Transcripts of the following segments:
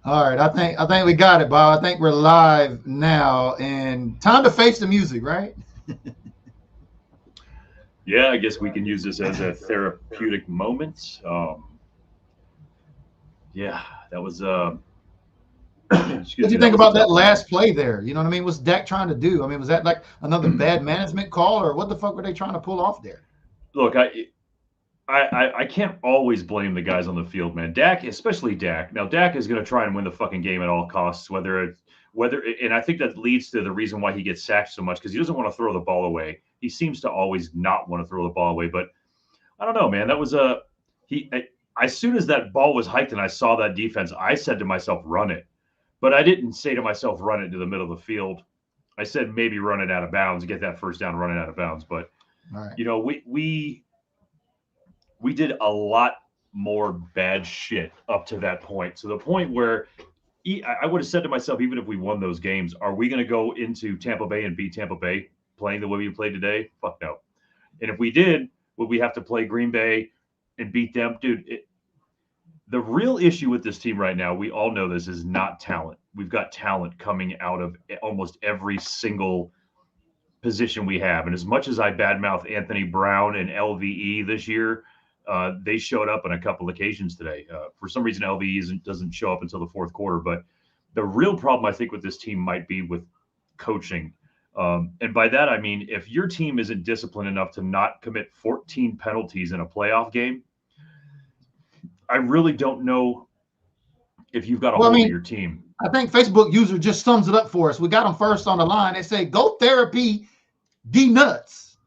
All right, I think we got it, Bob. I think we're live now, and time to face the music, right? Yeah, I guess we can use this as a therapeutic moment. Yeah, that was What excuse do me, you that think was a about that tough one. last play there? You know what I mean? What's Dak trying to do? I mean, was that like another bad management call, or what the fuck were they trying to pull off there? Look, I can't always blame the guys on the field, man. Dak, especially Dak. Now Dak is going to try and win the fucking game at all costs, and I think that leads to the reason why he gets sacked so much because he doesn't want to throw the ball away. He seems to always not want to throw the ball away, but I don't know, man. That was a he. As soon as that ball was hiked and I saw that defense, I said to myself, "Run it." But I didn't say to myself, "Run it to the middle of the field." I said maybe run it out of bounds, get that first down, run it out of bounds. But All right. we did a lot more bad shit up to that point. To the point where I would have said to myself, even if we won those games, are we going to go into Tampa Bay and beat Tampa Bay playing the way we played today? Fuck no. And if we did, would we have to play Green Bay and beat them? Dude, the real issue with this team right now, we all know this, is not talent. We've got talent coming out of almost every single position we have. And as much as I badmouth Anthony Brown and LVE this year, they showed up on a couple occasions today. For some reason, LVE doesn't show up until the fourth quarter. But the real problem, I think, with this team might be with coaching. And by that, I mean, if your team isn't disciplined enough to not commit 14 penalties in a playoff game, I really don't know if you've got a Well, I hold of mean, your team. I think Facebook user just sums it up for us. We got them first on the line. They say, "Go therapy, D nuts."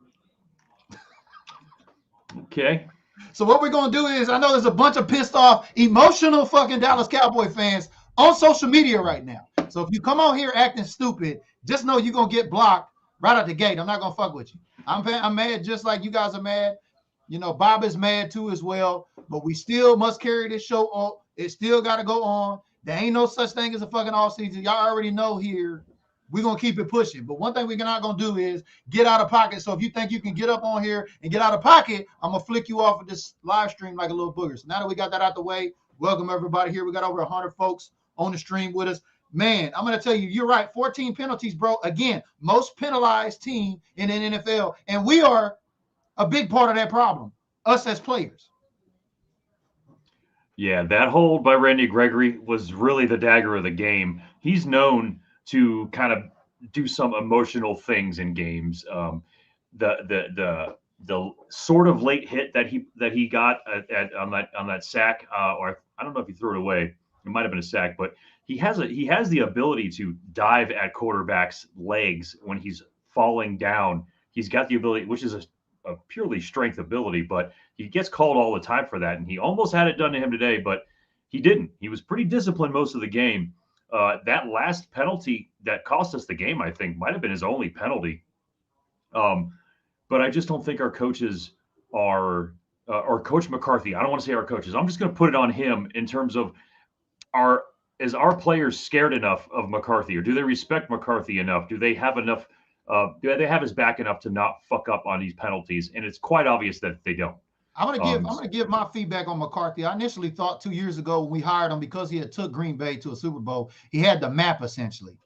Okay. So what we're gonna do is, I know there's a bunch of pissed off, emotional fucking Dallas Cowboy fans on social media right now. So if you come on here acting stupid, just know you're gonna get blocked right out the gate. I'm not gonna fuck with you. I'm mad just like you guys are mad. You know, Bob is mad too as well. But we still must carry this show on. It still got to go on. There ain't no such thing as a fucking off season. Y'all already know here. We're gonna keep it pushing. But one thing we're not gonna do is get out of pocket. So if you think you can get up on here and get out of pocket, I'm gonna flick you off of this live stream like a little booger. So now that we got that out the way, welcome everybody here. We got over 100 folks on the stream with us. Man, I'm gonna tell you, you're right. 14 penalties, bro. Again, most penalized team in the NFL, and we are a big part of that problem. Us as players. Yeah, that hold by Randy Gregory was really the dagger of the game. He's known to kind of do some emotional things in games. The sort of late hit that he got on that sack, or I don't know if he threw it away. It might have been a sack, but he has the ability to dive at quarterbacks' legs when he's falling down. He's got the ability, which is a purely strength ability, but he gets called all the time for that, and he almost had it done to him today, but he didn't. He was pretty disciplined most of the game. That last penalty that cost us the game, I think, might have been his only penalty. Um, but I just don't think our coaches are, or Coach McCarthy. I don't want to say our coaches. I'm just going to put it on him in terms of are is our players scared enough of McCarthy, or do they respect McCarthy enough? Do they have enough? Do they have his back enough to not fuck up on these penalties? And it's quite obvious that they don't. I'm gonna give my feedback on McCarthy. I initially thought 2 years ago when we hired him, because he had took Green Bay to a Super Bowl, he had the map essentially.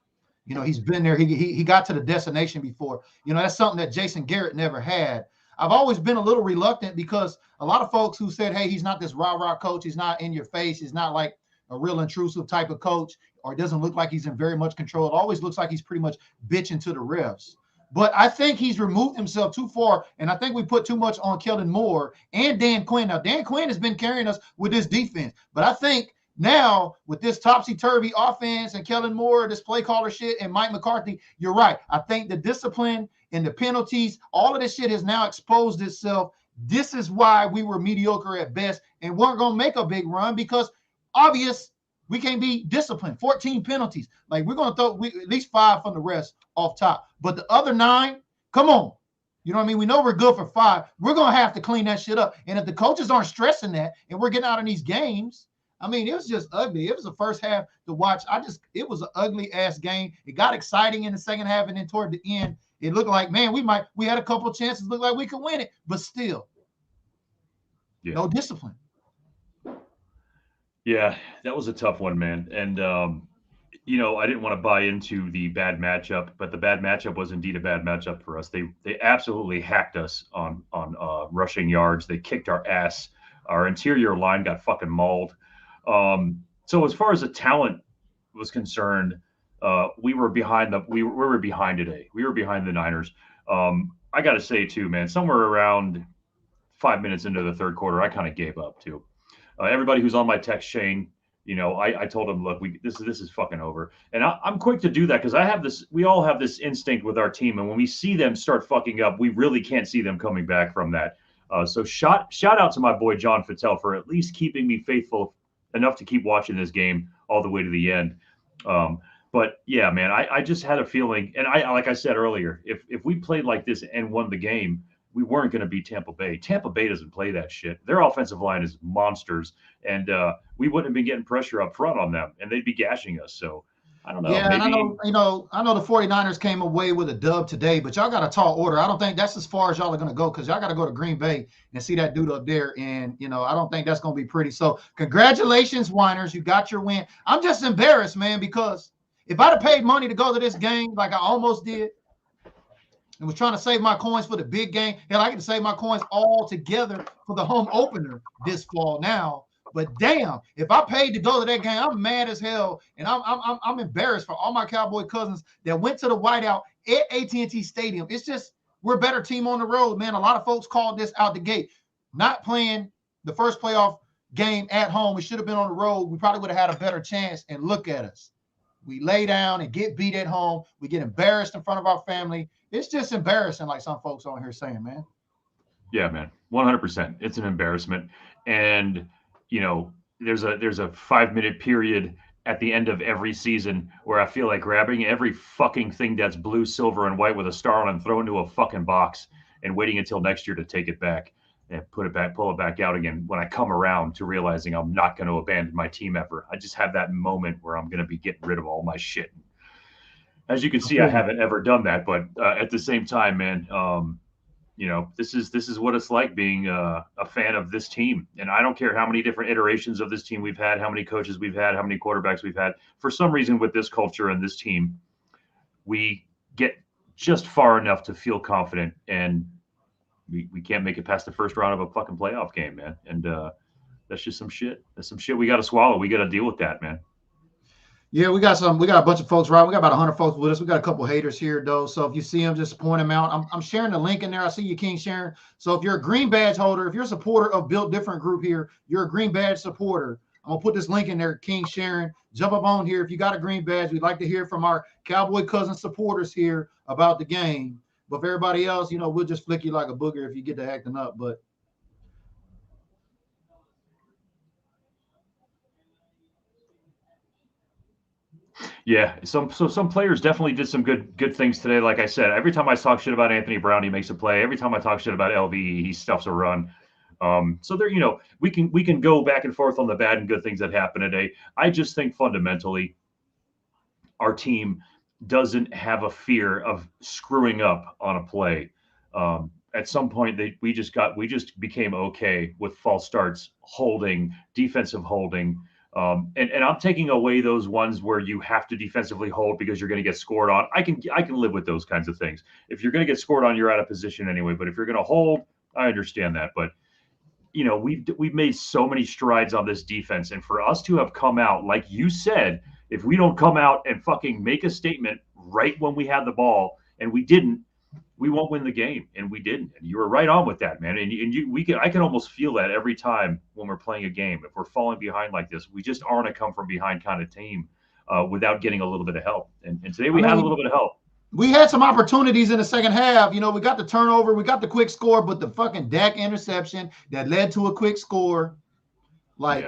You know, he's been there. He got to the destination before. You know, that's something that Jason Garrett never had. I've always been a little reluctant because a lot of folks who said, "Hey, he's not this rah rah coach. He's not in your face. He's not like a real intrusive type of coach, or it doesn't look like he's in very much control. It always looks like he's pretty much bitching to the refs." But I think he's removed himself too far, and I think we put too much on Kellen Moore and Dan Quinn. Now, Dan Quinn has been carrying us with this defense, but I think now with this topsy-turvy offense and Kellen Moore, this play caller shit, and Mike McCarthy, you're right. I think the discipline and the penalties, all of this shit has now exposed itself. This is why we were mediocre at best and weren't going to make a big run, because obvious we can't be disciplined. 14 penalties. Like, we're going to throw at least 5 from the rest off top. But the other 9, come on. You know what I mean? We know we're good for 5. We're going to have to clean that shit up. And if the coaches aren't stressing that and we're getting out in these games, I mean, it was just ugly. It was the first half to watch. It was an ugly ass game. It got exciting in the second half, and then toward the end, it looked like, man, we had a couple of chances, looked like we could win it, but still, Yeah. no discipline. Yeah, that was a tough one, man. And I didn't want to buy into the bad matchup, but the bad matchup was indeed a bad matchup for us. They absolutely hacked us on rushing yards. They kicked our ass. Our interior line got fucking mauled. So as far as the talent was concerned, we were behind we were behind today. We were behind the Niners. I got to say too, man, somewhere around 5 minutes into the third quarter, I kind of gave up too. Everybody who's on my text chain, I told them, look, this is fucking over, and I'm quick to do that because I have this. We all have this instinct with our team, and when we see them start fucking up, we really can't see them coming back from that. So shout out to my boy John Fattel for at least keeping me faithful enough to keep watching this game all the way to the end. But yeah, man, I just had a feeling, and I like I said earlier, if we played like this and won the game, we weren't going to beat Tampa Bay. Tampa Bay doesn't play that shit. Their offensive line is monsters, and we wouldn't have been getting pressure up front on them, and they'd be gashing us. So I don't know. Yeah, maybe. and I know the 49ers came away with a dub today, but y'all got a tall order. I don't think that's as far as y'all are going to go because y'all got to go to Green Bay and see that dude up there. And, I don't think that's going to be pretty. So congratulations, Winers. You got your win. I'm just embarrassed, man, because if I'd have paid money to go to this game like I almost did and was trying to save my coins for the big game, hell, I can save my coins all together for the home opener this fall now. But damn, if I paid to go to that game, I'm mad as hell, and I'm embarrassed for all my Cowboy cousins that went to the whiteout at AT&T Stadium. It's just we're a better team on the road, man. A lot of folks called this out the gate, not playing the first playoff game at home. We should have been on the road. We probably would have had a better chance. And look at us, we lay down and get beat at home. We get embarrassed in front of our family. It's just embarrassing, like some folks on here saying, man. Yeah, man, 100%. It's an embarrassment, and there's a 5 minute period at the end of every season where I feel like grabbing every fucking thing that's blue, silver, and white with a star on and throw into a fucking box and waiting until next year to take it back and pull it back out again when I come around to realizing I'm not going to abandon my team ever. I just have that moment where I'm going to be getting rid of all my shit. As you can see, I haven't ever done that, but at the same time, man, this is what it's like being a fan of this team. And I don't care how many different iterations of this team we've had, how many coaches we've had, how many quarterbacks we've had. For some reason, with this culture and this team, we get just far enough to feel confident, and we can't make it past the first round of a fucking playoff game, man. And that's just some shit. That's some shit we got to swallow. We got to deal with that, man. Yeah, we got a bunch of folks, right? We got about 100 folks with us. We got a couple haters here, though. So if you see them, just point them out. I'm sharing the link in there. I see you, King, sharing. So if you're a green badge holder, if you're a supporter of Built Different Group here, you're a green badge supporter. I'm going to put this link in there, King Sharon. Jump up on here. If you got a green badge, we'd like to hear from our Cowboy cousin supporters here about the game. But for everybody else, we'll just flick you like a booger if you get to acting up. But yeah, some players definitely did some good things today. Like I said, every time I talk shit about Anthony Brown, he makes a play. Every time I talk shit about LVE, he stuffs a run. So there, we can go back and forth on the bad and good things that happen today. I just think fundamentally, our team doesn't have a fear of screwing up on a play. At some point, we just became okay with false starts, holding, defensive holding. And I'm taking away those ones where you have to defensively hold because you're going to get scored on. I can live with those kinds of things. If you're going to get scored on, you're out of position anyway. But if you're going to hold, I understand that. But we've made so many strides on this defense, and for us to have come out, like you said, if we don't come out and fucking make a statement right when we had the ball, and we didn't, we won't win the game, and we didn't. And you were right on with that, man. I can almost feel that every time when we're playing a game. If we're falling behind like this, we just aren't a come from behind kind of team without getting a little bit of help. And today we had a little bit of help. We had some opportunities in the second half. We got the turnover, we got the quick score, but the fucking Dak interception that led to a quick score, I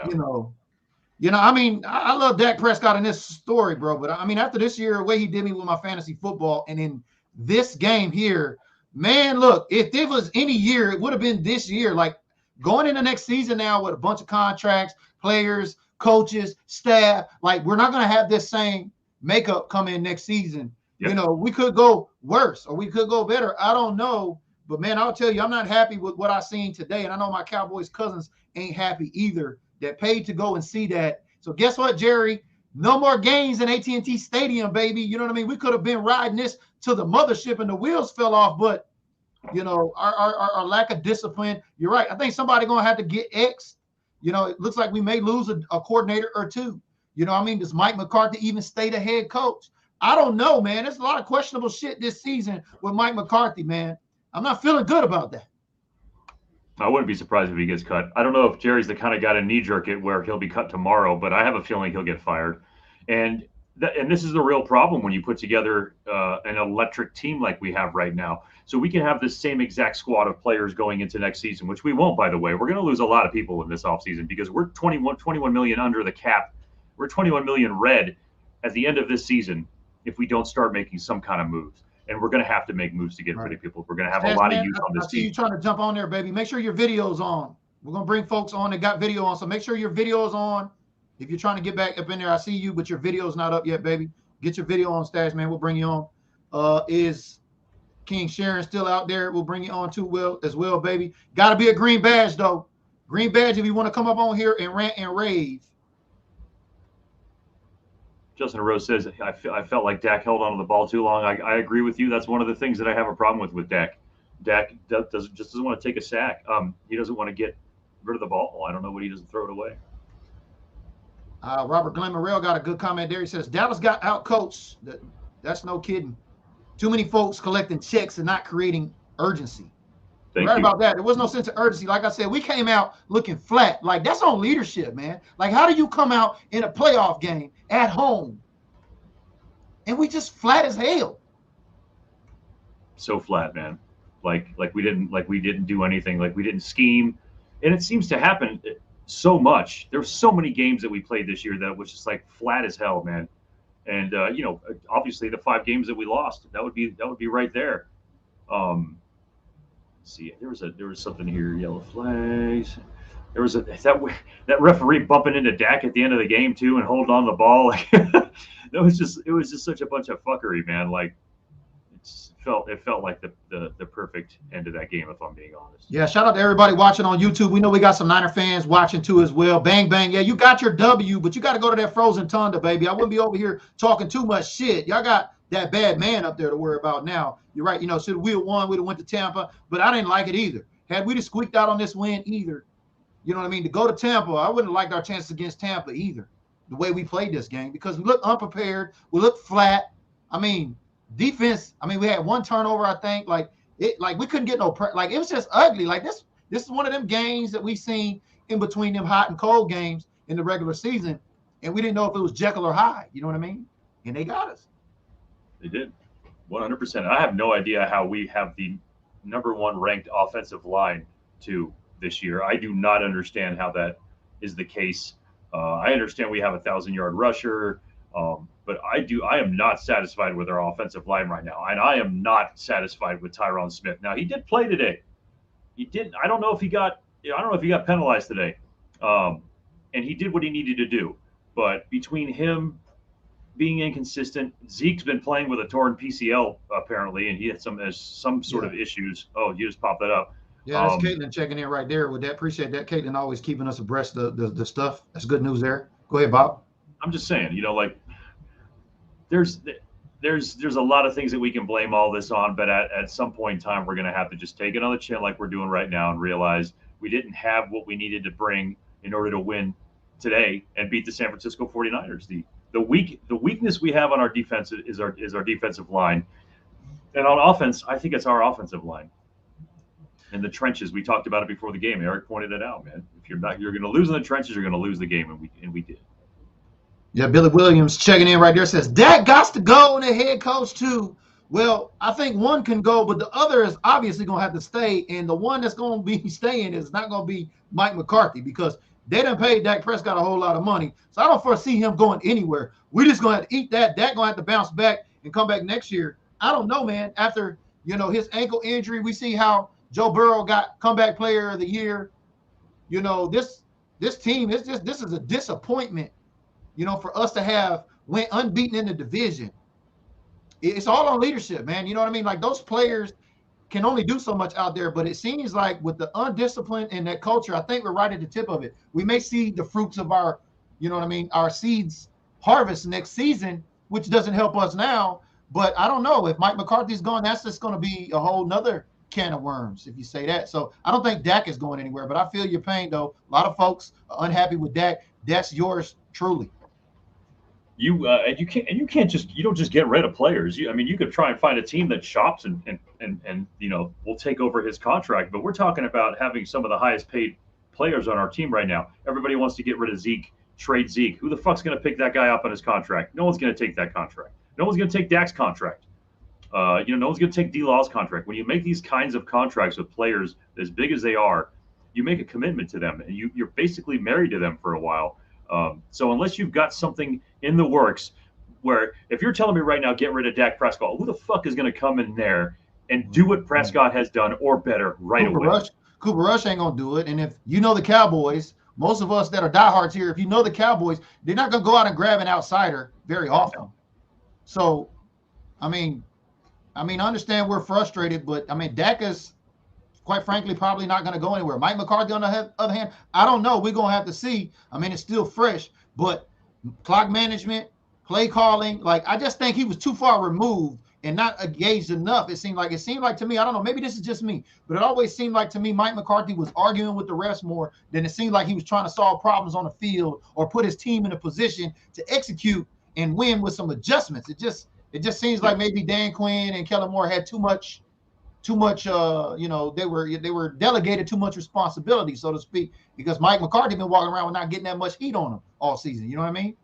love Dak Prescott in this story, bro. But after this year, the way he did me with my fantasy football, and in this game here, man, look, if it was any year, it would have been this year. Like going into next season now with a bunch of contracts, players, coaches, staff, like we're not going to have this same makeup come in next season. Yep. We could go worse or we could go better. I don't know. But, man, I'll tell you, I'm not happy with what I seen today. And I know my Cowboys cousins ain't happy either. that paid to go and see that. So guess what, Jerry? No more games in AT&T Stadium, baby. You know what I mean? We could have been riding this to the mothership and the wheels fell off, but you know, our lack of discipline. You're right. I think somebody gonna have to get X. You know, it looks like we may lose a coordinator or two. You know, I mean, does Mike McCarthy even stay the head coach? I don't know, man. There's a lot of questionable shit this season with Mike McCarthy, man. I'm not feeling good about that. I wouldn't be surprised if he gets cut. I don't know if Jerry's the kind of guy to knee-jerk it where he'll be cut tomorrow, but I have a feeling he'll get fired. And this is the real problem when you put together an electric team like we have right now. So we can have the same exact squad of players going into next season, which we won't, by the way. We're going to lose a lot of people in this offseason because we're 21 million under the cap. We're 21 million red at the end of this season if we don't start making some kind of moves. And we're going to have to make moves to get rid of people. We're going to have a lot of youth on this team. I see you trying to jump on there, baby. Make sure your video's on. We're going to bring folks on that got video on. So make sure your video's on. If you're trying to get back up in there, I see you, but your video's not up yet, baby. Get your video on, Stash, man. We'll bring you on. Is King Sharon still out there? We'll bring you on too, as well, baby. Got to be a green badge, though. Green badge if you want to come up on here and rant and rave. Justin Rose says, I felt like Dak held on to the ball too long. I agree with you. That's one of the things that I have a problem with Dak. Dak doesn't want to take a sack. He doesn't want to get rid of the ball. I don't know what he doesn't throw it away. Robert Glenn Morrell got a good comment there. He says, Dallas got out-coached. That's no kidding. Too many folks collecting checks and not creating urgency. Right about that. There was no sense of urgency. Like I said, we came out looking flat. Like, that's on leadership, man. Like, how do you come out in a playoff game at home and we just flat as hell? So flat, man. Like we didn't do anything. Like we didn't scheme. And it seems to happen so much. There were so many games that we played this year that was just like flat as hell, man. And you know, obviously the 5 games that we lost, that would be right there. See, there was something here. Yellow flags. There was that referee bumping into Dak at the end of the game too and holding on the ball. Like it was just such a bunch of fuckery, man. Like it felt like the perfect end of that game, if I'm being honest. Yeah, shout out to everybody watching on YouTube. We know we got some Niner fans watching too as well. Bang bang. Yeah, you got your W, but you got to go to that frozen tundra, baby. I wouldn't be over here talking too much shit. Y'all got that bad man up there to worry about now. You're right. You know, should we have won, we'd have went to Tampa, but I didn't like it either. Had we just squeaked out on this win either, you know what I mean? To go to Tampa, I wouldn't have liked our chances against Tampa either, the way we played this game, because we looked unprepared. We looked flat. I mean, defense, I mean, we had 1 turnover, I think. Like we couldn't get no like it was just ugly. Like this is one of them games that we've seen in between them hot and cold games in the regular season, and we didn't know if it was Jekyll or Hyde. You know what I mean? And they got us. They did. 100%. I have no idea how we have the #1 ranked offensive line to this year. I do not understand how that is the case. I understand we have a 1,000-yard rusher, but I am not satisfied with our offensive line right now, and I am not satisfied with Tyron Smith. Now, he did play today. He did. I don't know if he got penalized today, and he did what he needed to do. But between him being inconsistent, Zeke's been playing with a torn PCL apparently, and he had some sort of issues. Oh, you just popped that up. Yeah, that's Caitlin checking in right there with that. Appreciate that. Caitlin always keeping us abreast of the stuff. That's good news there. Go ahead, Bob. I'm just saying, you know, like there's a lot of things that we can blame all this on, but at some point in time, we're going to have to just take it on the chin like we're doing right now and realize we didn't have what we needed to bring in order to win today and beat the San Francisco 49ers. The weakness we have on our defense is our defensive line, and on offense, I think it's our offensive line. In the trenches, we talked about it before the game. Eric pointed it out, man. If you're going to lose in the trenches, you're going to lose the game, and we did. Yeah, Billy Williams checking in right there says Dak got to go and the head coach too. Well, I think one can go, but the other is obviously going to have to stay, and the one that's going to be staying is not going to be Mike McCarthy because they done paid Dak Prescott a whole lot of money. So I don't foresee him going anywhere. We're just going to have to eat that. Dak going to have to bounce back and come back next year. I don't know, man. After, you know, his ankle injury, we see how Joe Burrow got comeback player of the year. You know, this team, this is a disappointment, you know, for us to have went unbeaten in the division. It's all on leadership, man. You know what I mean? Like those players, can only do so much out there. But it seems like with the undisciplined and that culture, I think we're right at the tip of it. We may see the fruits of our, you know what I mean, our seeds harvest next season, which doesn't help us now. But I don't know if Mike McCarthy's gone, that's just going to be a whole nother can of worms if you say that. So I don't think Dak is going anywhere, but I feel your pain though. A lot of folks are unhappy with Dak. That's yours truly. You you don't just get rid of players. I mean, you could try and find a team that shops and will take over his contract. But we're talking about having some of the highest paid players on our team right now. Everybody wants to get rid of Zeke, trade Zeke. Who the fuck's going to pick that guy up on his contract? No one's going to take that contract. No one's going to take Dak's contract. No one's going to take D-Law's contract. When you make these kinds of contracts with players as big as they are, you make a commitment to them, and you're basically married to them for a while. So unless you've got something in the works where if you're telling me right now, get rid of Dak Prescott, who the fuck is going to come in there and do what Prescott has done or better away? Cooper Rush ain't going to do it. And if you know the Cowboys, most of us that are diehards here, if you know the Cowboys, they're not going to go out and grab an outsider very often. So, I mean, I understand we're frustrated, but I mean, Dak is, quite frankly, probably not going to go anywhere. Mike McCarthy, on the other hand, I don't know. We're going to have to see. I mean, it's still fresh, but clock management, play calling, like I just think he was too far removed and not engaged enough. It seemed like to me, I don't know, maybe this is just me, but it always seemed like to me Mike McCarthy was arguing with the refs more than it seemed like he was trying to solve problems on the field or put his team in a position to execute and win with some adjustments. It just seems like maybe Dan Quinn and Kellen Moore had too much they were delegated too much responsibility, so to speak, because Mike McCarthy been walking around with not getting that much heat on him all season. You know what I mean?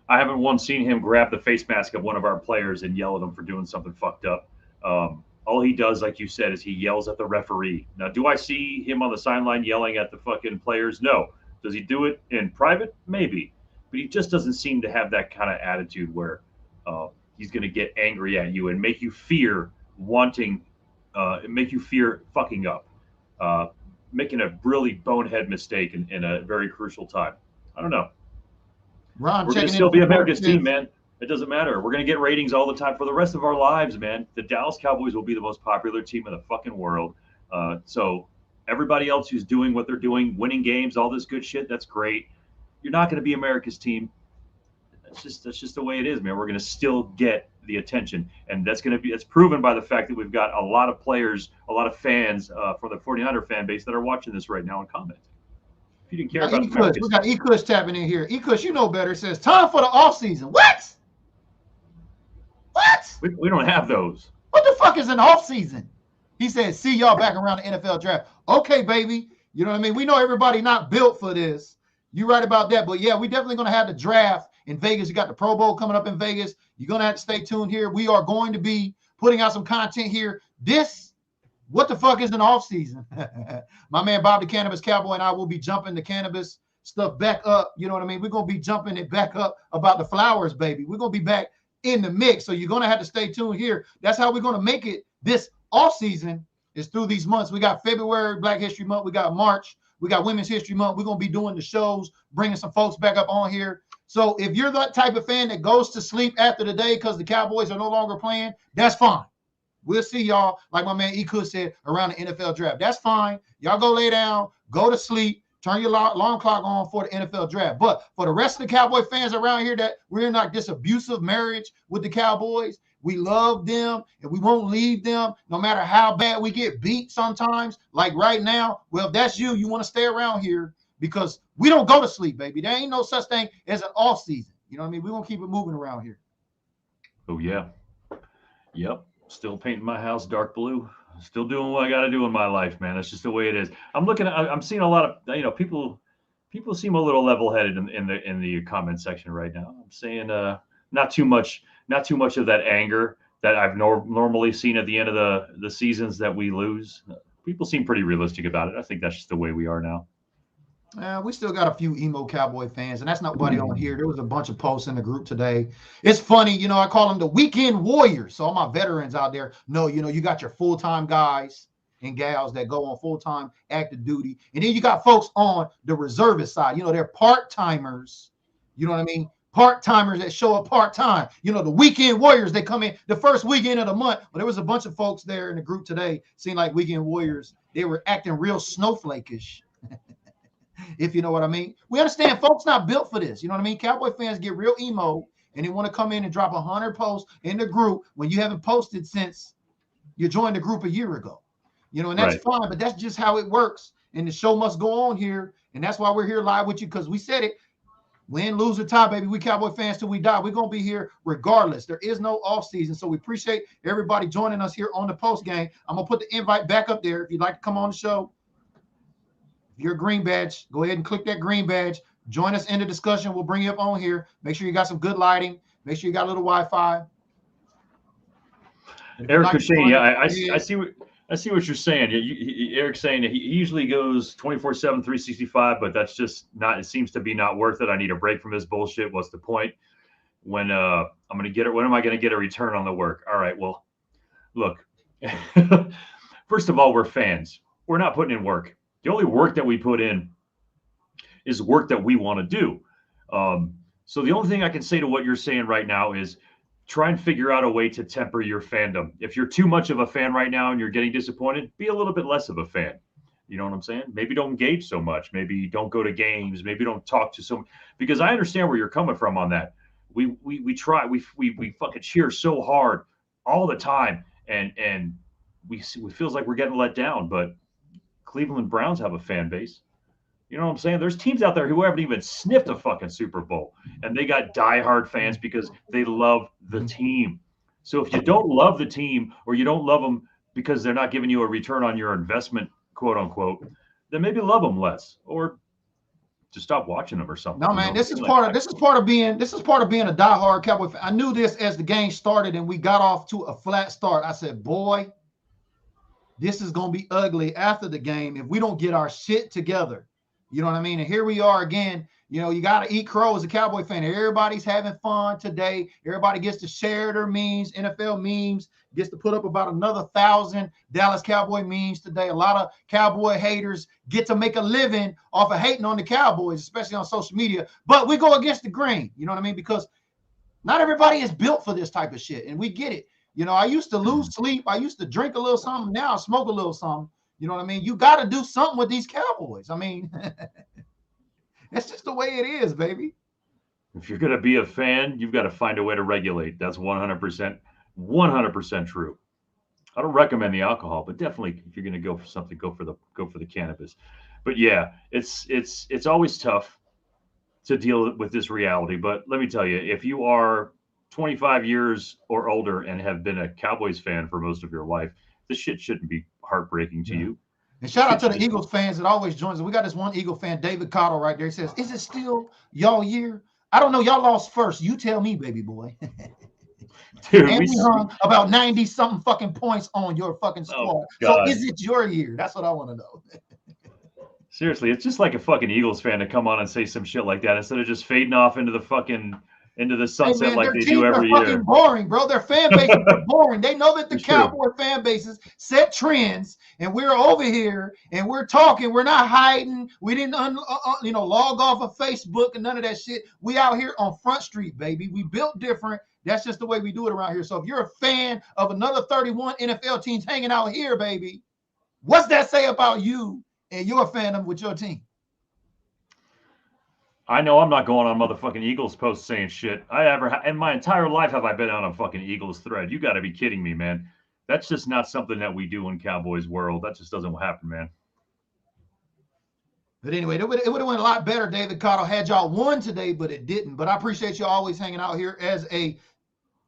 I haven't once seen him grab the face mask of one of our players and yell at him for doing something fucked up. All he does, like you said, is he yells at the referee. Now, do I see him on the sideline yelling at the fucking players? No. Does he do it in private? Maybe. But he just doesn't seem to have that kind of attitude where he's going to get angry at you and make you fear fucking up, making a really bonehead mistake in a very crucial time. I don't know. Ron, we're going to still be America's team, man. It doesn't matter. We're going to get ratings all the time for the rest of our lives, man. The Dallas Cowboys will be the most popular team in the fucking world. So everybody else who's doing what they're doing, winning games, all this good shit, that's great. You're not going to be America's team. That's just the way it is, man. We're going to still get the attention, and it's proven by the fact that we've got a lot of players, a lot of fans from the 49er fan base that are watching this right now and commenting. If you didn't care about the we got E-Kush tapping in here. E-Kush, you know better. It says time for the off season. What? We don't have those. What the fuck is an off season? He said, see y'all back around the NFL draft. Okay, baby. You know what I mean? We know everybody not built for this. You're right about that. But yeah, we definitely going to have the draft in Vegas. You got the Pro Bowl coming up in Vegas. You're going to have to stay tuned here. We are going to be putting out some content here. What the fuck is an off season? My man, Bob the Cannabis Cowboy, and I will be jumping the cannabis stuff back up. You know what I mean? We're going to be jumping it back up about the flowers, baby. We're going to be back in the mix. So you're going to have to stay tuned here. That's how we're going to make it this off season is through these months. We got February, Black History Month. We got March. We got Women's History Month. We're going to be doing the shows, bringing some folks back up on here. So if you're that type of fan that goes to sleep after the day because the Cowboys are no longer playing, that's fine. We'll see y'all, like my man E-Kush said, around the NFL draft. That's fine. Y'all go lay down, go to sleep, turn your alarm clock on for the NFL draft. But for the rest of the Cowboy fans around here that we're in like this abusive marriage with the Cowboys, we love them and we won't leave them no matter how bad we get beat sometimes. Like right now, well, if that's you, you want to stay around here because we don't go to sleep, baby. There ain't no such thing as an off season. You know what I mean? We're going to keep it moving around here. Oh, yeah. Yep. Still painting my house dark blue. Still doing what I got to do in my life, man. That's just the way it is. I'm seeing a lot of, people seem a little level-headed in the comment section right now. I'm saying not too much of that anger that I've normally seen at the end of the seasons that we lose. People seem pretty realistic about it. I think that's just the way we are now. We still got a few emo Cowboy fans, and that's not nobody on here. There was a bunch of posts in the group today. It's funny, I call them the weekend warriors. So all my veterans out there know, you got your full-time guys and gals that go on full-time active duty. And then you got folks on the reservist side. They're part-timers, you know what I mean? part-timers that show up part-time. You know, the weekend warriors, they come in the first weekend of the month. But there was a bunch of folks there in the group today, seemed like weekend warriors. They were acting real snowflake-ish, if you know what I mean. We understand folks not built for this. You know what I mean? Cowboy fans get real emo, and they want to come in and drop 100 posts in the group when you haven't posted since you joined the group a year ago. You know, and that's fine, but that's just how it works. And the show must go on here. And that's why we're here live with you, because we said it. Win, lose, or tie, baby. We Cowboy fans till we die. We're going to be here regardless. There is no off season. So we appreciate everybody joining us here on the post game. I'm going to put the invite back up there. If you'd like to come on the show, if you're a green badge, go ahead and click that green badge. Join us in the discussion. We'll bring you up on here. Make sure you got some good lighting. Make sure you got a little Wi-Fi. Eric Cushing, yeah, I see what you're saying. Eric's saying that he usually goes 24/7, 365, but that's just not. It seems to be not worth it. I need a break from this bullshit. What's the point? When I'm going to get it? When am I going to get a return on the work? All right. Well, look. First of all, we're fans. We're not putting in work. The only work that we put in is work that we want to do. So the only thing I can say to what you're saying right now is, try and figure out a way to temper your fandom. If you're too much of a fan right now and you're getting disappointed, be a little bit less of a fan. You know what I'm saying? Maybe don't engage so much. Maybe don't go to games. Maybe don't talk to someone. Because I understand where you're coming from on that. We fucking cheer so hard all the time, and it feels like we're getting let down. But Cleveland Browns have a fan base. You know what I'm saying? There's teams out there who haven't even sniffed a fucking Super Bowl, and they got diehard fans because they love the team. So if you don't love the team, or you don't love them because they're not giving you a return on your investment, quote unquote, then maybe love them less, or just stop watching them or something. No, man, this is part of being a diehard Cowboy fan. I knew this as the game started and we got off to a flat start. I said, boy, this is gonna be ugly after the game if we don't get our shit together. You know what I mean? And here we are again. You know, you got to eat crow as a Cowboy fan. Everybody's having fun today. Everybody gets to share their memes, NFL memes, gets to put up about another 1,000 Dallas Cowboy memes today. A lot of Cowboy haters get to make a living off of hating on the Cowboys, especially on social media. But we go against the grain. You know what I mean? Because not everybody is built for this type of shit. And we get it. You know, I used to lose sleep. I used to drink a little something. Now I smoke a little something. You know what I mean? You got to do something with these Cowboys. I mean, that's just the way it is, baby. If you're going to be a fan, you've got to find a way to regulate. That's 100% true. I don't recommend the alcohol, but definitely if you're going to go for something, go for the cannabis. But yeah, it's always tough to deal with this reality. But let me tell you, if you are 25 years or older and have been a Cowboys fan for most of your life, this shit shouldn't be heartbreaking to you. And shout out to the Eagles fans that always joins us. We got this one Eagle fan, David Cottle, right there. He says, is it still y'all year? I don't know. Y'all lost first. You tell me, baby boy. Dude, and we hung about 90-something fucking points on your fucking squad. So is it your year? That's what I want to know. Seriously, it's just like a fucking Eagles fan to come on and say some shit like that instead of just fading off into the sunset, hey man, like they do every year. Fucking boring, bro. Their fan bases are boring. They know that the Cowboy fan bases set trends, and we're over here and we're talking. We're not hiding. We didn't, log off of Facebook and none of that shit. We out here on Front Street, baby. We built different. That's just the way we do it around here. So if you're a fan of another 31 NFL teams hanging out here, baby, what's that say about you and your fandom with your team? I know I'm not going on motherfucking Eagles posts saying shit. In my entire life have I been on a fucking Eagles thread. You got to be kidding me, man. That's just not something that we do in Cowboys world. That just doesn't happen, man. But anyway, it would have went a lot better, David Cottle, had y'all won today, but it didn't. But I appreciate you always hanging out here as a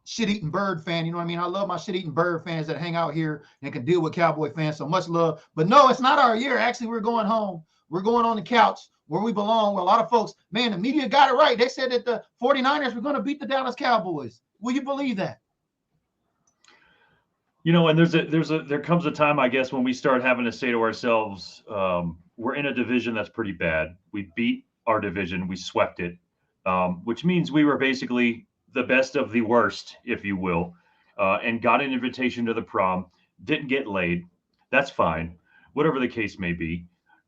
shit-eating bird fan. You know what I mean? I love my shit-eating bird fans that hang out here and can deal with Cowboy fans. So much love. But no, it's not our year. Actually, we're going home. We're going on the couch where we belong. Where a lot of folks, man, the media got it right. They said that the 49ers were going to beat the Dallas Cowboys. Will you believe that? You know, and there comes a time, I guess, when we start having to say to ourselves, we're in a division that's pretty bad. We beat our division. We swept it, which means we were basically the best of the worst, if you will, and got an invitation to the prom, didn't get laid. That's fine, whatever the case may be.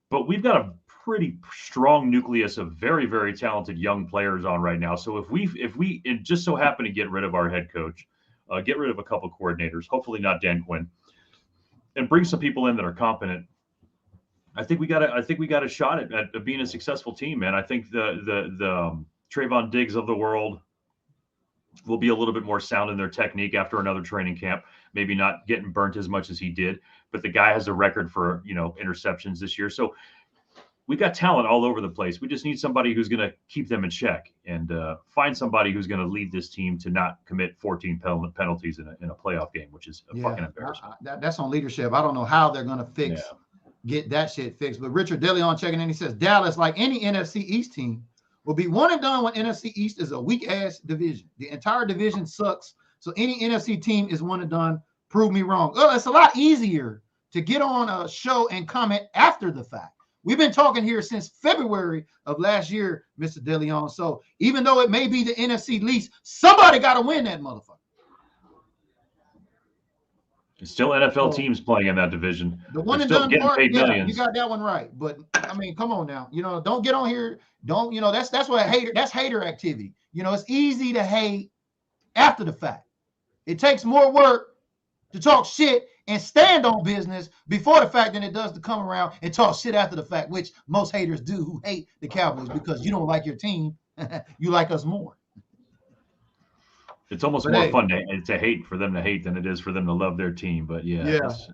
But we've got a pretty strong nucleus of very, very talented young players on right now. So if we just so happen to get rid of our head coach, get rid of a couple coordinators, hopefully not Dan Quinn, and bring some people in that are competent, I think we got a shot at being a successful team, man. I think the Trayvon Diggs of the world will be a little bit more sound in their technique after another training camp. Maybe not getting burnt as much as he did, but the guy has a record for interceptions this year. So we got talent all over the place. We just need somebody who's going to keep them in check and find somebody who's going to lead this team to not commit 14 penalties in a playoff game, which is fucking embarrassing. That's on leadership. I don't know how they're going to get that shit fixed. But Richard DeLeon checking in, he says Dallas, like any NFC East team, will be one and done when NFC East is a weak-ass division. The entire division sucks. So any NFC team is one and done. Prove me wrong. Oh, it's a lot easier to get on a show and comment after the fact. We've been talking here since February of last year, Mr. DeLeon. So even though it may be the NFC least, somebody got to win that motherfucker. It's still NFL teams playing in that division. The one and done part, you got that one right. But I mean, come on now. Don't get on here. Don't, that's what that's hater activity. It's easy to hate after the fact. It takes more work to talk shit and stand on business before the fact than it does to come around and talk shit after the fact, which most haters do who hate the Cowboys because you don't like your team. You like us more. It's almost more fun to hate for them to hate than it is for them to love their team. But that's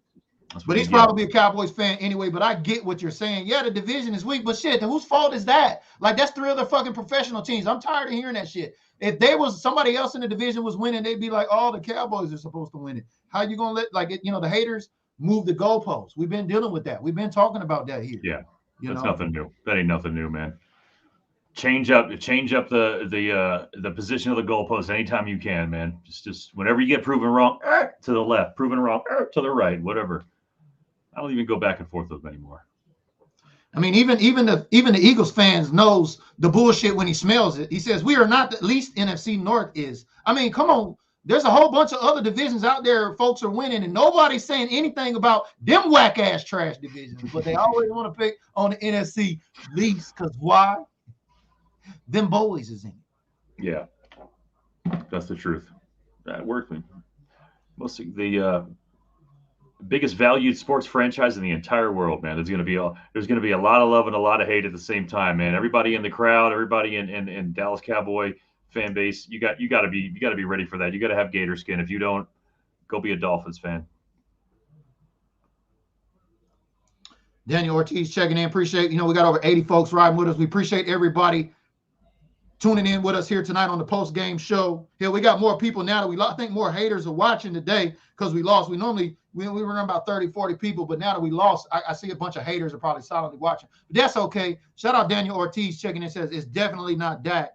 but he's probably a Cowboys fan anyway. But I get what you're saying. Yeah, the division is weak, but shit, whose fault is that? Like, that's 3 other fucking professional teams. I'm tired of hearing that shit. If there was somebody else in the division was winning, they'd be like, "Oh, the Cowboys are supposed to win it." How you gonna let the haters move the goalposts? We've been dealing with that. We've been talking about that here. Yeah, that's nothing new. That ain't nothing new, man. Change up the position of the goalpost anytime you can, man. Just whenever you get proven wrong, to the left, proven wrong, to the right, whatever. I don't even go back and forth with them anymore. I mean, even the Eagles fans knows the bullshit when he smells it. He says we are not the least NFC North is. I mean, come on. There's a whole bunch of other divisions out there folks are winning, and nobody's saying anything about them whack-ass trash divisions. But they always want to pick on the NFC least because why? Them boys is in it. Yeah, that's the truth. That worked. Most of the biggest valued sports franchise in the entire world, man. There's going to be a lot of love and a lot of hate at the same time, man. Everybody in the crowd, everybody in Dallas Cowboy fan base, you got to be ready for that. You got to have gator skin. If you don't, go be a Dolphins fan. Daniel Ortiz checking in. Appreciate, we got over 80 folks riding with us. We appreciate everybody tuning in with us here tonight on the post-game show. Here, we got more people now that we lost. I think more haters are watching today because we lost. We normally, we run about 30, 40 people, but now that we lost, I see a bunch of haters are probably silently watching. But that's okay. Shout out Daniel Ortiz checking in, says, it's definitely not Dak.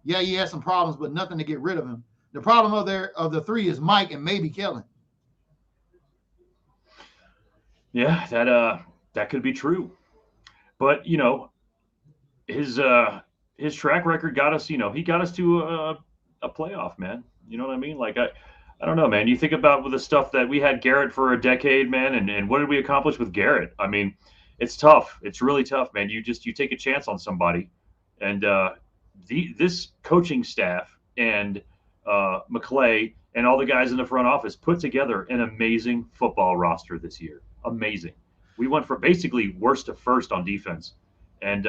Yeah, he has some problems, but nothing to get rid of him. The problem of the 3 is Mike and maybe Kellen. Yeah, that could be true. But, his track record got us, he got us to a playoff, man. You know what I mean? Like, I don't know, man. You think about with the stuff that we had Garrett for a decade, man, and what did we accomplish with Garrett? I mean, it's tough. It's really tough, man. You take a chance on somebody. And this coaching staff and McClay and all the guys in the front office put together an amazing football roster this year. Amazing. We went from basically worst to first on defense. And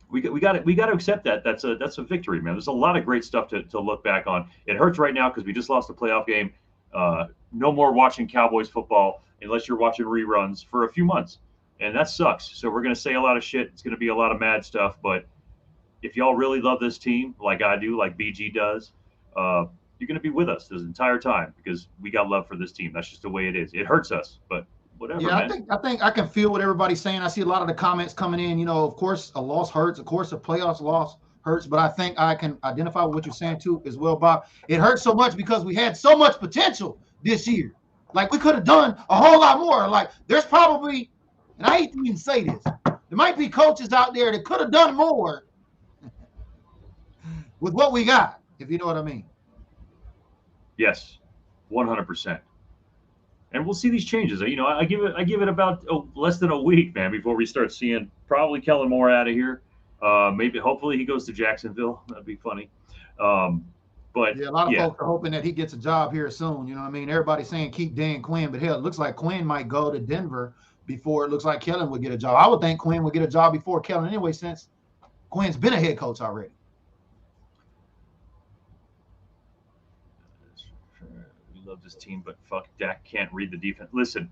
we got to accept that. That's a victory, man. There's a lot of great stuff to look back on. It hurts right now because we just lost a playoff game. No more watching Cowboys football unless you're watching reruns for a few months, and that sucks. So we're gonna say a lot of shit. It's gonna be a lot of mad stuff. But if y'all really love this team, like I do, like BG does, you're gonna be with us this entire time because we got love for this team. That's just the way it is. It hurts us, but whatever. Yeah, man. I think I can feel what everybody's saying. I see a lot of the comments coming in. Of course, a loss hurts. Of course, a playoffs loss hurts. But I think I can identify with what you're saying too as well, Bob. It hurts so much because we had so much potential this year. Like, we could have done a whole lot more. Like, there's probably, and I hate to even say this, there might be coaches out there that could have done more with what we got, if you know what I mean. Yes, 100%. And we'll see these changes. You know, I give it about less than a week, man, before we start seeing probably Kellen Moore out of here. Maybe, hopefully, he goes to Jacksonville. That'd be funny. But Yeah, a lot of yeah, folks are hoping that he gets a job here soon. You know what I mean? Everybody's saying keep Dan Quinn, but hell, it looks like Quinn might go to Denver before it looks like Kellen would get a job. I would think Quinn would get a job before Kellen anyway, since Quinn's been a head coach already. we love this team, but fuck, Dak can't read the defense. Listen,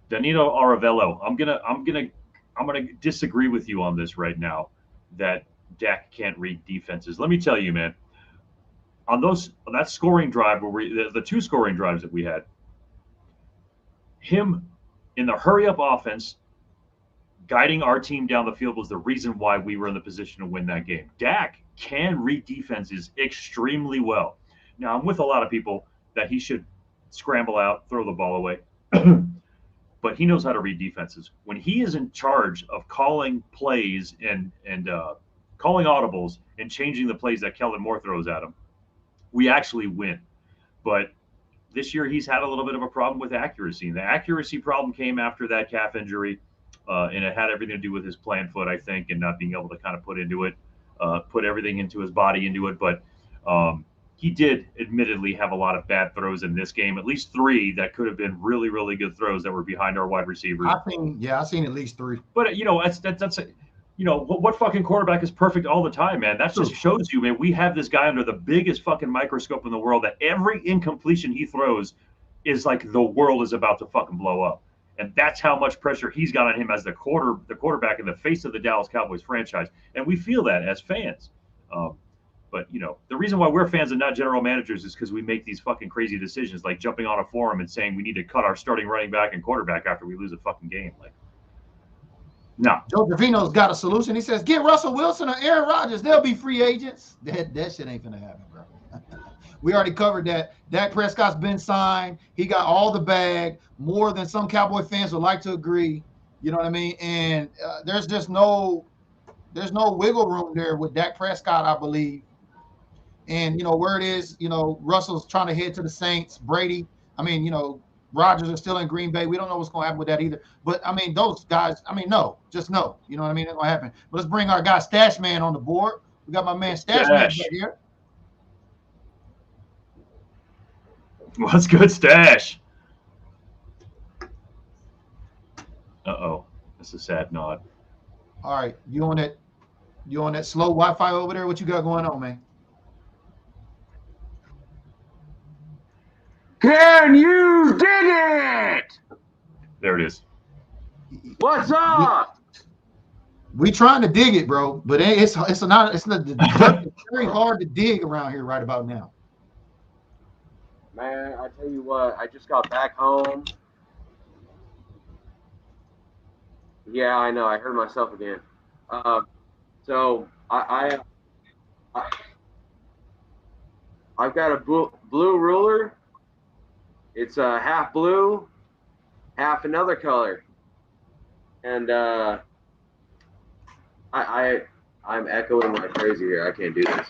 Danilo Aravello, I'm gonna disagree with you on this right now. That Dak can't read defenses. Let me tell you, man. On that scoring drive where the two scoring drives that we had, him in the hurry up offense guiding our team down the field was the reason why we were in the position to win that game. Dak can read defenses extremely well. Now, I'm with a lot of people that he should scramble out, throw the ball away. But he knows how to read defenses. When he is in charge of calling plays and calling audibles and changing the plays that Kellen Moore throws at him, we actually win. But this year he's had a little bit of a problem with accuracy. And the accuracy problem came after that calf injury, and it had everything to do with his plant foot, I think, and not being able to kind of put everything into his body into it. But he did admittedly have a lot of bad throws in this game, at least 3 that could have been really, really good throws that were behind our wide receivers. I've seen at least 3. But, that's what fucking quarterback is perfect all the time, man? That just shows you, man, we have this guy under the biggest fucking microscope in the world that every incompletion he throws is like the world is about to fucking blow up. And that's how much pressure he's got on him as the quarterback in the face of the Dallas Cowboys franchise. And we feel that as fans. But, the reason why we're fans and not general managers is because we make these fucking crazy decisions, like jumping on a forum and saying we need to cut our starting running back and quarterback after we lose a fucking game. Like, no. Joe Trevino's got a solution. He says, get Russell Wilson or Aaron Rodgers. They'll be free agents. That shit ain't going to happen, bro. We already covered that. Dak Prescott's been signed. He got all the bag, more than some Cowboy fans would like to agree. You know what I mean? And there's no wiggle room there with Dak Prescott, I believe. And, where it is, Russell's trying to head to the Saints. Brady, Rodgers are still in Green Bay. We don't know what's going to happen with that either. But, those guys, no. Just no. You know what I mean? It's going to happen. But let's bring our guy Stash Man on the board. We got my man Stash Man right here. What's good, Stash? Uh-oh. That's a sad nod. All right. You on that slow Wi-Fi over there? What you got going on, man? Can you dig it? There it is. What's up? We trying to dig it, bro, but it's very hard to dig around here right about now. Man, I tell you what, I just got back home. Yeah, I know. I heard myself again. So I've got a blue ruler. It's half blue, half another color, and I'm echoing like crazy here. I can't do this.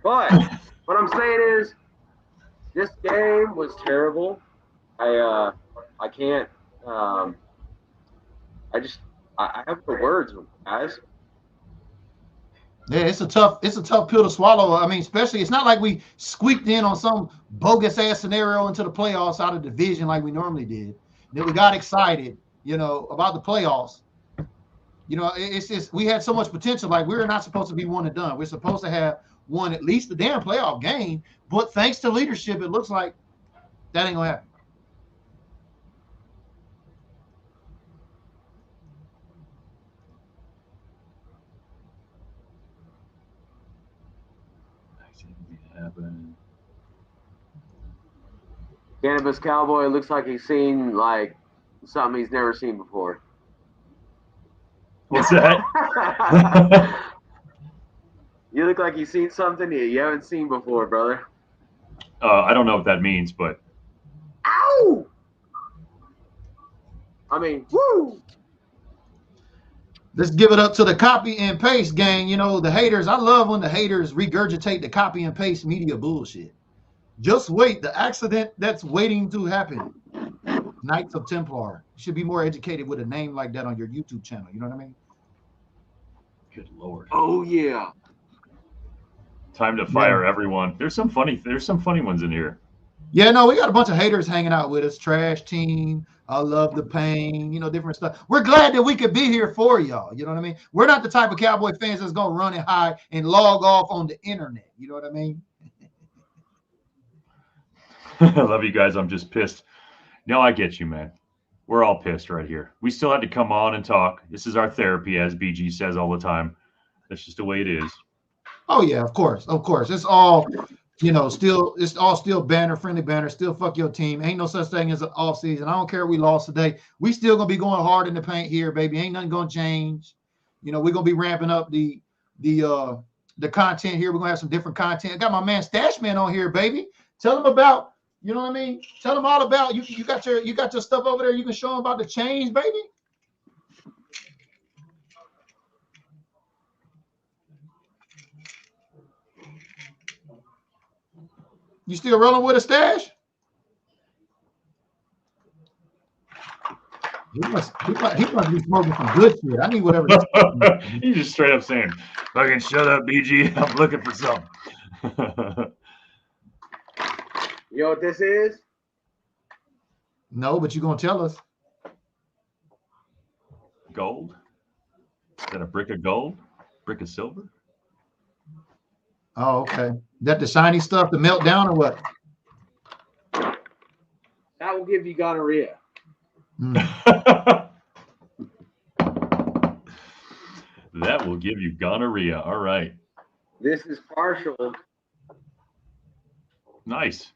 But what I'm saying is, this game was terrible. I can't. I have the words, guys. Yeah, it's a tough pill to swallow. Especially it's not like we squeaked in on some bogus ass scenario into the playoffs out of division like we normally did. Then we got excited, about the playoffs. It's just we had so much potential. Like we're not supposed to be one and done. We're supposed to have won at least the damn playoff game. But thanks to leadership, it looks like that ain't gonna happen. Cannabis Cowboy looks like he's seen like something he's never seen before. What's that? You look like you've seen something you haven't seen before, brother. I don't know what that means, but. Ow! Woo! Let's give it up to the copy and paste gang. The haters. I love when the haters regurgitate the copy and paste media bullshit. Just wait. The accident that's waiting to happen. Knights of Templar. You should be more educated with a name like that on your YouTube channel. You know what I mean? Good Lord. Oh yeah. Time to fire everyone. There's some funny ones in here. Yeah, no, we got a bunch of haters hanging out with us. Trash team. I love the pain, different stuff. We're glad that we could be here for y'all. You know what I mean? We're not the type of Cowboy fans that's going to run and hide and log off on the internet. You know what I mean? I love you guys. I'm just pissed. No, I get you, man. We're all pissed right here. We still had to come on and talk. This is our therapy, as BG says all the time. That's just the way it is. Oh, yeah, of course. Of course. It's all, still banner, friendly banner, still fuck your team. Ain't no such thing as an off season. I don't care if we lost today. We still going to be going hard in the paint here, baby. Ain't nothing going to change. We're going to be ramping up the content here. We're going to have some different content. I got my man Stash Man on here, baby. Tell him about, you know what I mean? Tell them all about you got your stuff over there. You can show them about the change, baby. You still rolling with a Stash? He must be smoking some good shit. I need whatever. You just straight up saying, "Fucking shut up, BG. I'm looking for something." You know what this is? No, but you're gonna tell us. Gold? Is that a brick of gold? Brick of silver? Oh, okay. That the shiny stuff, the meltdown, or what? That will give you gonorrhea. That will give you gonorrhea. All right. This is partial. Nice.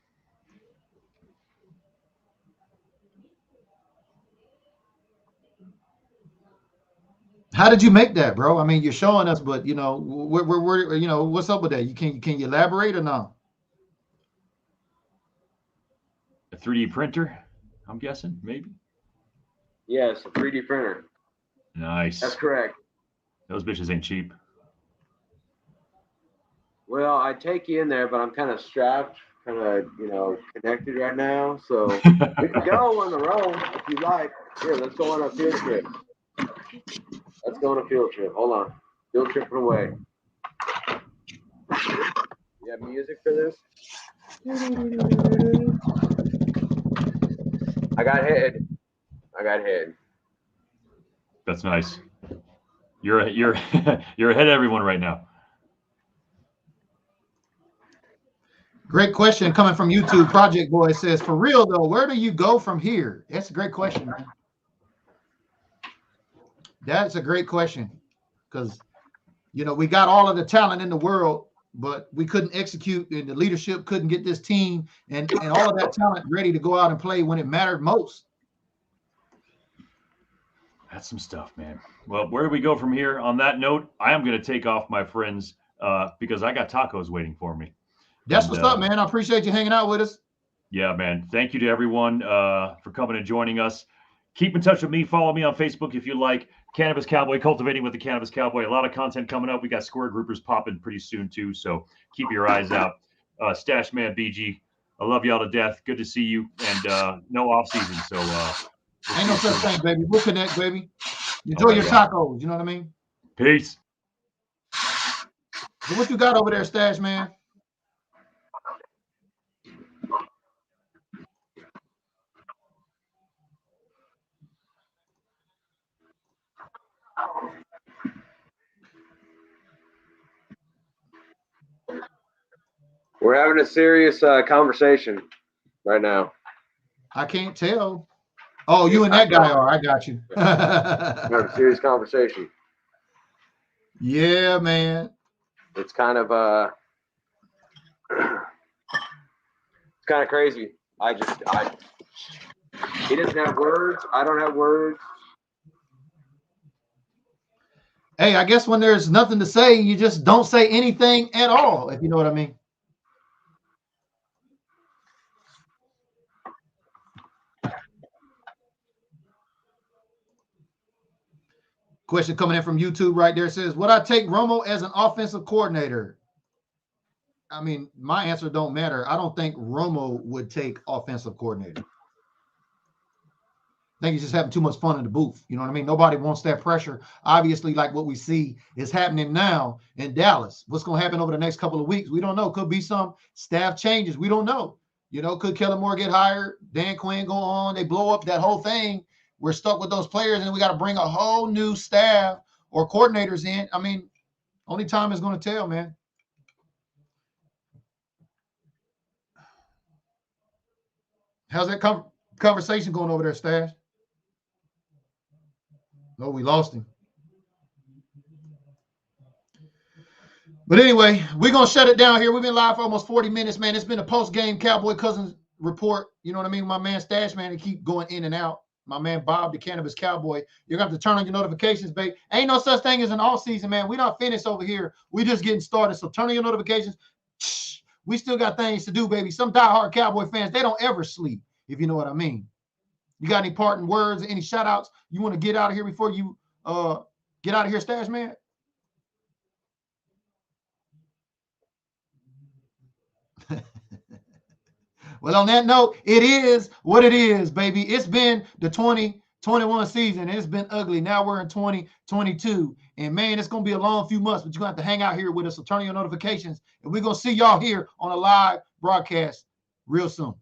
How did you make that, bro? I mean, you're showing us, but we're what's up with that? Can you elaborate or not? A 3D printer, I'm guessing, maybe. Yes, a 3D printer. Nice. That's correct. Those bitches ain't cheap. Well, I take you in there, but I'm kind of strapped, connected right now. So we can go on the road if you like. Here, let's go on a field trip. Let's go on a field trip. Hold on. Field trip away. You have music for this? I got head. That's nice. You're ahead of everyone right now. Great question coming from YouTube. Project Boy says, for real though, where do you go from here? That's a great question, man. That's a great question because, we got all of the talent in the world, but we couldn't execute, and the leadership couldn't get this team and all of that talent ready to go out and play when it mattered most. That's some stuff, man. Well, where do we go from here? On that note, I am going to take off, my friends, because I got tacos waiting for me. That's what's up, man. I appreciate you hanging out with us. Yeah, man. Thank you to everyone for coming and joining us. Keep in touch with me. Follow me on Facebook if you like. Cannabis Cowboy, Cultivating with the Cannabis Cowboy. A lot of content coming up. We got square groupers popping pretty soon, too. So keep your eyes out. Stash Man BG, I love y'all to death. Good to see you. And no off season. So ain't no such thing, baby. We'll connect, baby. Enjoy your tacos. You know what I mean? Peace. So what you got over there, Stash Man? We're having a serious conversation right now. I can't tell. Oh, you and that guy are. I got you. Having a serious conversation. Yeah, man. It's kind of crazy. He doesn't have words. I don't have words. Hey, I guess when there's nothing to say, you just don't say anything at all, if you know what I mean. Question coming in from YouTube right there says, would I take Romo as an offensive coordinator? I mean, my answer don't matter. I don't think Romo would take offensive coordinator. think he's just having too much fun in the booth. You know what I mean? Nobody wants that pressure. Obviously, like what we see is happening now in Dallas. What's going to happen over the next couple of weeks? We don't know. Could be some staff changes. We don't know. You know, could Kellen Moore get hired? Dan Quinn go on? They blow up that whole thing. We're stuck with those players, and we got to bring a whole new staff or coordinators in. I mean, only time is going to tell, man. How's that conversation going over there, Stash? Oh, we lost him. But anyway, we're going to shut it down here. We've been live for almost 40 minutes, man. It's been a post-game Cowboy Cousins report. You know what I mean? My man Stash, man, to keep going in and out. My man Bob, the Cannabis Cowboy. You're going to have to turn on your notifications, babe. Ain't no such thing as an off-season, man. We not finished over here. We just getting started. So turn on your notifications. We still got things to do, baby. Some diehard Cowboy fans, they don't ever sleep, if you know what I mean. You got any parting words, any shout-outs you want to get out of here before you get out of here, Stash, man? Well, on that note, it is what it is, baby. It's been the 2021 season. It's been ugly. Now we're in 2022. And, man, it's going to be a long few months, but you're going to have to hang out here with us. So turn on your notifications. And we're going to see y'all here on a live broadcast real soon.